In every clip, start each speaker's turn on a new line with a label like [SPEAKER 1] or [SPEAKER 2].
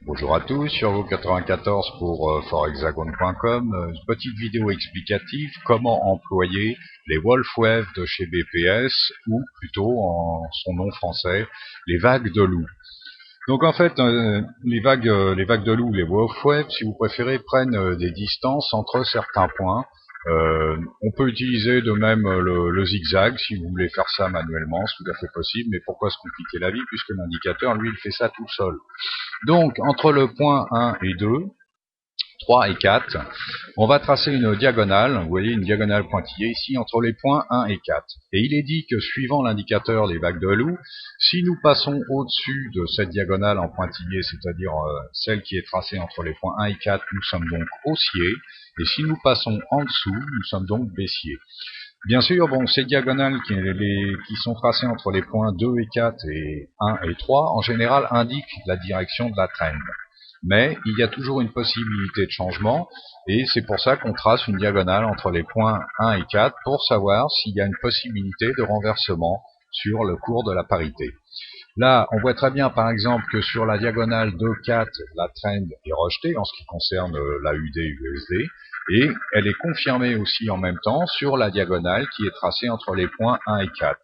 [SPEAKER 1] Bonjour à tous, sur Survo94 pour forhexagone.com, une petite vidéo explicative comment employer les Wolfwave de chez BPS, ou plutôt en son nom français, les vagues de loup. Donc en fait, les vagues de loup, les Wolfwave, si vous préférez, prennent des distances entre certains points. On peut utiliser de même le zigzag si vous voulez faire ça manuellement, c'est tout à fait possible, mais pourquoi se compliquer la vie puisque l'indicateur, lui, il fait ça tout seul. Donc, entre le point 1 et 2, 3 et 4, on va tracer une diagonale, vous voyez une diagonale pointillée ici, entre les points 1 et 4. Et il est dit que suivant l'indicateur des vagues de loup, si nous passons au-dessus de cette diagonale en pointillé, c'est-à-dire celle qui est tracée entre les points 1 et 4, nous sommes donc haussiers, et si nous passons en dessous, nous sommes donc baissiers. Bien sûr, bon, ces diagonales qui sont tracées entre les points 2 et 4 et 1 et 3, en général, indiquent la direction de la trend. Mais il y a toujours une possibilité de changement, et c'est pour ça qu'on trace une diagonale entre les points 1 et 4 pour savoir s'il y a une possibilité de renversement sur le cours de la parité. Là, on voit très bien, par exemple, que sur la diagonale 2-4, la trend est rejetée en ce qui concerne la UD-USD, et elle est confirmée aussi en même temps sur la diagonale qui est tracée entre les points 1 et 4.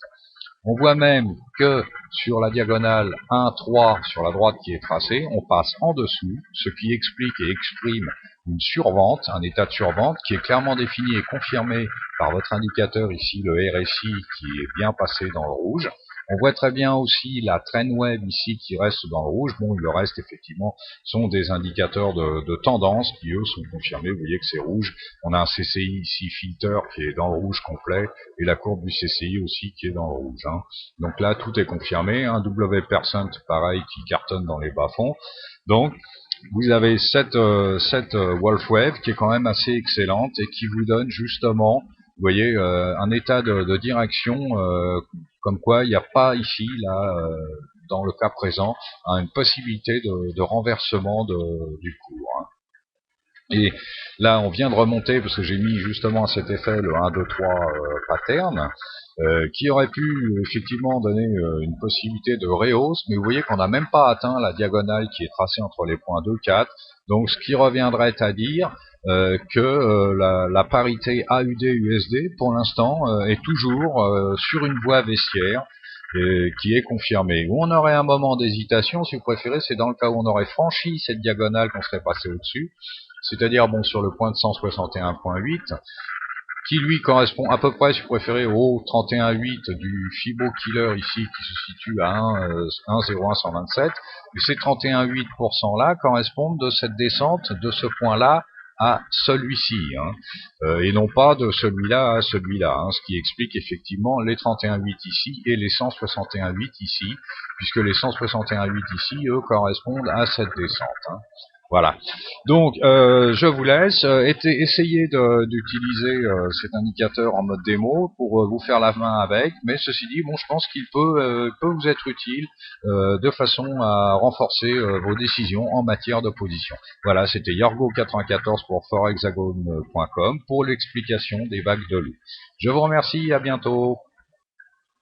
[SPEAKER 1] On voit même que sur la diagonale 1-3, sur la droite qui est tracée, on passe en dessous, ce qui explique et exprime une survente, un état de survente qui est clairement défini et confirmé par votre indicateur ici, le RSI, qui est bien passé dans le rouge. On voit très bien aussi la trend wave ici qui reste dans le rouge. Bon, le reste, effectivement, sont des indicateurs de tendance qui, eux, sont confirmés. Vous voyez que c'est rouge. On a un CCI ici, filter, qui est dans le rouge complet, et la courbe du CCI aussi qui est dans le rouge. Donc là, tout est confirmé. Un W%, pareil, qui cartonne dans les bas-fonds. Donc, vous avez cette Wolfwave qui est quand même assez excellente et qui vous donne justement, vous voyez, un état de direction comme quoi il n'y a pas ici, là, dans le cas présent, une possibilité de renversement du cours. Et là, on vient de remonter, parce que j'ai mis justement à cet effet le 1, 2, 3 pattern, qui aurait pu effectivement donner une possibilité de rehausse, mais vous voyez qu'on n'a même pas atteint la diagonale qui est tracée entre les points 2, 4, donc ce qui reviendrait à dire que la parité AUD-USD, pour l'instant, est toujours sur une voie baissière, qui est confirmée. Où on aurait un moment d'hésitation, si vous préférez, c'est dans le cas où on aurait franchi cette diagonale qu'on serait passé au-dessus, c'est-à-dire bon sur le point de 161.8, qui lui correspond à peu près, si vous préférez, au 31.8 du Fibo Killer ici, qui se situe à 1,0127. Et ces 31,8% là correspondent de cette descente de ce point-là à celui-ci, et non pas de celui-là à celui-là, ce qui explique effectivement les 31,8 ici et les 161,8 ici, puisque les 161,8 ici, eux, correspondent à cette descente. Voilà. Donc, je vous laisse. Essayez d'utiliser cet indicateur en mode démo pour vous faire la main avec. Mais ceci dit, bon, je pense qu'il peut vous être utile de façon à renforcer vos décisions en matière de position. Voilà, c'était Yorgo94 pour forhexagone.com pour l'explication des vagues de loup. Je vous remercie, à bientôt.